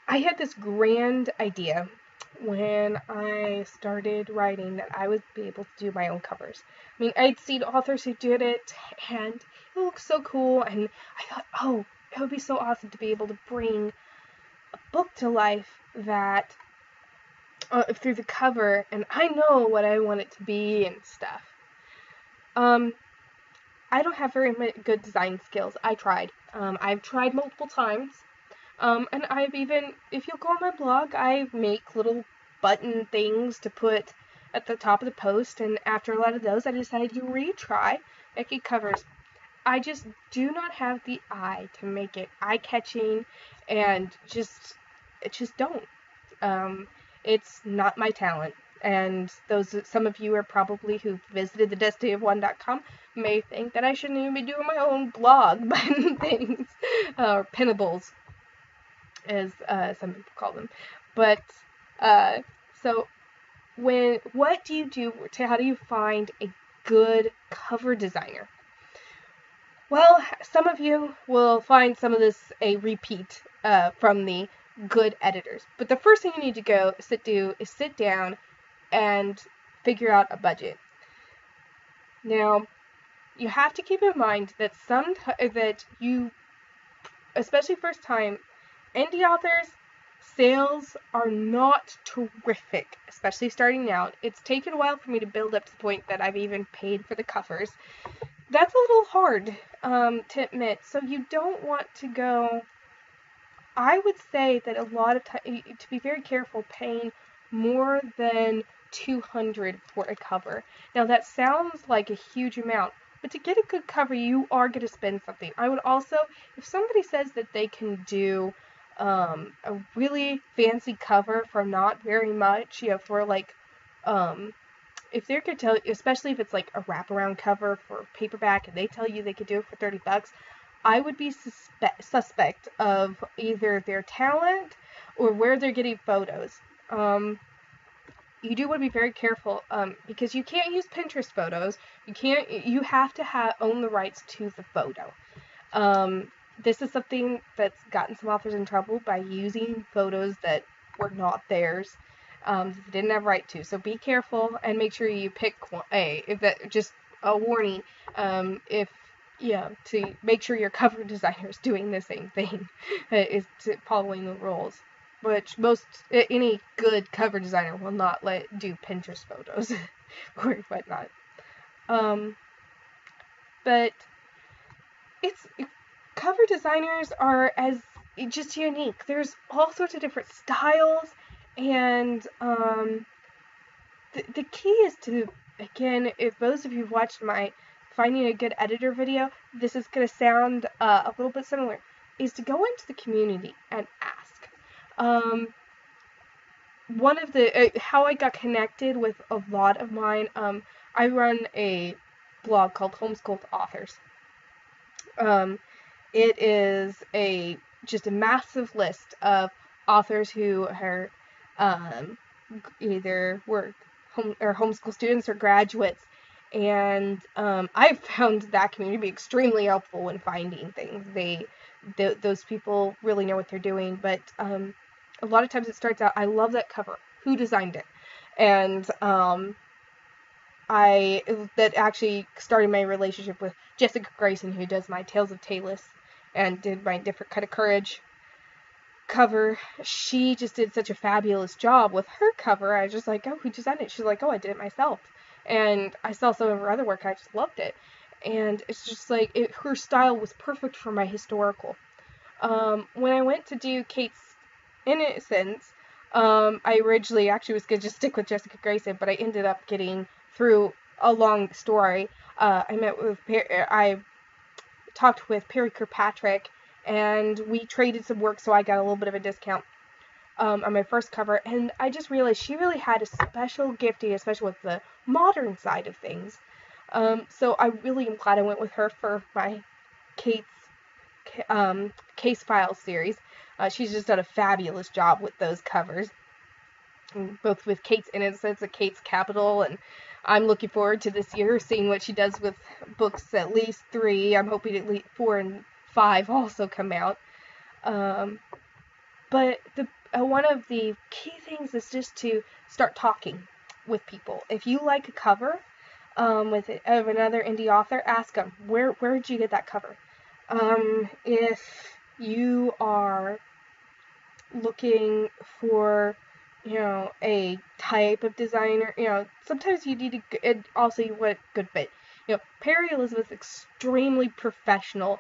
I had this grand idea when I started writing that I would be able to do my own covers. I mean, I'd seen authors who did it, and it looked so cool, and I thought, oh, it would be so awesome to be able to bring a book to life that through the cover, and I know what I want it to be and stuff. Um, I don't have very good design skills. I tried. I've tried multiple times. And I've even, if you'll go on my blog, I make little button things to put at the top of the post, and after a lot of those, I decided to retry making covers. I just do not have the eye to make it eye-catching, and it just don't. Um, it's not my talent. And some of you are probably who visited the destinyofone.com may think that I shouldn't even be doing my own blog button things, or pinnables, as some people call them. But uh, so what do you do how do you find a good cover designer? Well, some of you will find some of this a repeat from the good editors. But the first thing you need to is sit down and figure out a budget. Now, you have to keep in mind that especially first time indie authors, sales are not terrific, especially starting out. It's taken a while for me to build up to the point that I've even paid for the covers. That's a little hard to admit. So you don't want to go. I would say that a lot of time to be very careful paying more than 200 for a cover. Now that sounds like a huge amount, but to get a good cover, you are going to spend something. I would also, if somebody says that they can do a really fancy cover for not very much, for like if they're gonna tell, especially if it's like a wraparound cover for paperback, and they tell you they could do it for $30, I would be suspect of either their talent or where they're getting photos. You do want to be very careful because you can't use Pinterest photos. You have to own the rights to the photo. This is something that's gotten some authors in trouble by using photos that were not theirs. They didn't have right to. So be careful and make sure you pick just a warning. If to make sure your cover designer is doing the same thing, is following the rules. Which any good cover designer will not do Pinterest photos or whatnot. But it's cover designers are just unique. There's all sorts of different styles, and the key is to, again, if those of you have watched my finding a good editor video, this is going to sound a little bit similar, is to go into the community and ask. One of the how I got connected with a lot of mine, I run a blog called Homeschooled Authors. It is just a massive list of authors who are either homeschool students or graduates, and I've found that community to be extremely helpful when finding things. Those people really know what they're doing, but a lot of times it starts out, I love that cover. Who designed it? And that actually started my relationship with Jessica Grayson, who does my Tales of Talus and did my Different Kind of Courage cover. She just did such a fabulous job with her cover. I was just like, oh, who designed it? She's like, oh, I did it myself. And I saw some of her other work. I just loved it. And it's just like, her style was perfect for my historical. When I went to do Kate's Innocence, I originally actually was going to just stick with Jessica Grayson, but I ended up getting through a long story. I talked with Perry Kirkpatrick, and we traded some work, so I got a little bit of a discount on my first cover, and I just realized she really had a special gifting, especially with the modern side of things. So I really am glad I went with her for my Kate's Case Files series. She's just done a fabulous job with those covers, both with Kate's Innocence and Kate's Capital, and I'm looking forward to this year seeing what she does with books at least 3. I'm hoping at least 4 and 5 also come out. But one of the key things is just to start talking with people. If you like a cover of another indie author, ask them, where did you get that cover? If you are looking for, a type of designer, sometimes you need to, and also you want a good fit. Perry Elizabeth's extremely professional.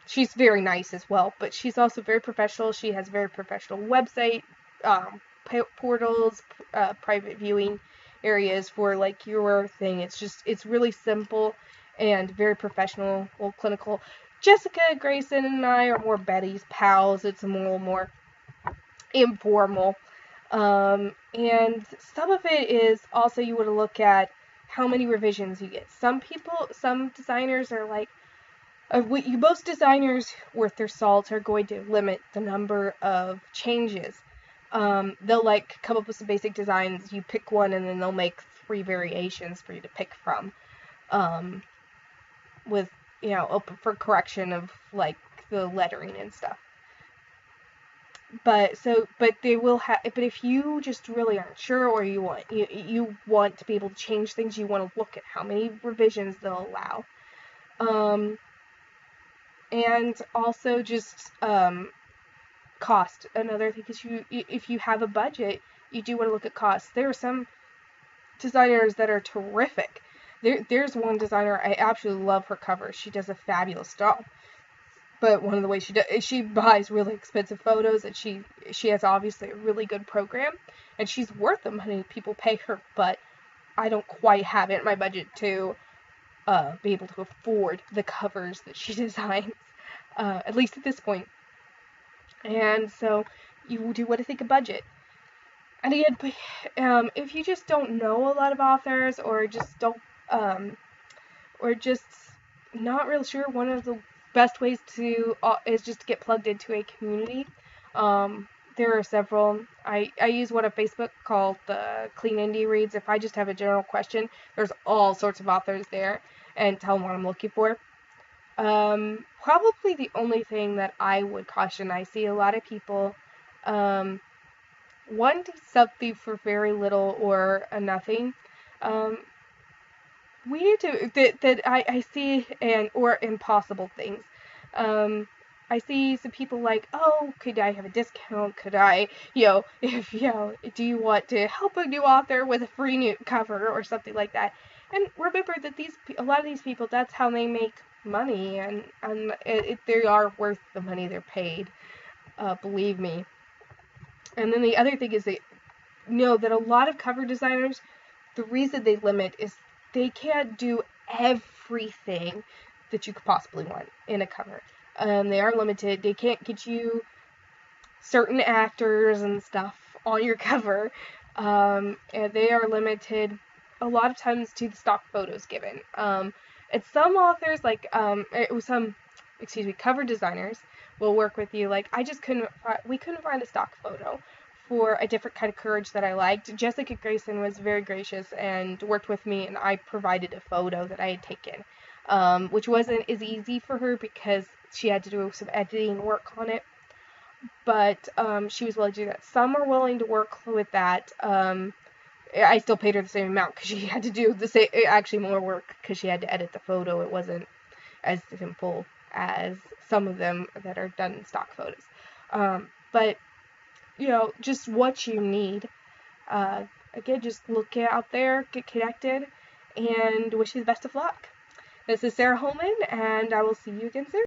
She's very nice as well, but she's also very professional. She has a very professional website, portals, private viewing areas for like your thing. It's really simple and very professional, well, clinical. Jessica Grayson and I are more Betty's pals. It's a little more informal. And some of it is also you want to look at how many revisions you get. Some designers are like, most designers worth their salt are going to limit the number of changes. They'll like come up with some basic designs, you pick one, and then they'll make 3 variations for you to pick from, with, open for correction of like the lettering and stuff. But they will have. But if you just really aren't sure, or you want to be able to change things, you want to look at how many revisions they'll allow. And also just cost. Another thing is if you have a budget, you do want to look at costs. There are some designers that are terrific. There's one designer, I absolutely love her covers. She does a fabulous job. But one of the ways she buys really expensive photos, and she has obviously a really good program, and she's worth the money people pay her, but I don't quite have it in my budget to be able to afford the covers that she designs, at least at this point. And so you do want to think of budget. And again, if you just don't know a lot of authors, or just don't, or just not real sure, one of the best ways to is just to get plugged into a community. There are several. I use one on Facebook called the Clean Indie Reads. If I just have a general question, there's all sorts of authors there, and tell them what I'm looking for. Probably the only thing that I would caution, I see a lot of people wanting something for very little or nothing. We need to, that I see, or impossible things. I see some people like, oh, could I have a discount? Could I, if, do you want to help a new author with a free new cover or something like that? And remember that a lot of these people, that's how they make money, and they are worth the money they're paid, believe me. And then the other thing is that a lot of cover designers, the reason they limit is they can't do everything that you could possibly want in a cover. They are limited. They can't get you certain actors and stuff on your cover. And they are limited a lot of times to the stock photos given. And some authors, like cover designers will work with you. Like, we couldn't find a stock photo for a different kind of courage that I liked. Jessica Grayson was very gracious and worked with me, and I provided a photo that I had taken, which wasn't as easy for her because she had to do some editing work on it, but she was willing to do that. Some are willing to work with that. I still paid her the same amount because she had to do actually more work because she had to edit the photo. It wasn't as simple as some of them that are done in stock photos. But just what you need. Again, just look out there, get connected, and wish you the best of luck. This is Sarah Holman, and I will see you again soon.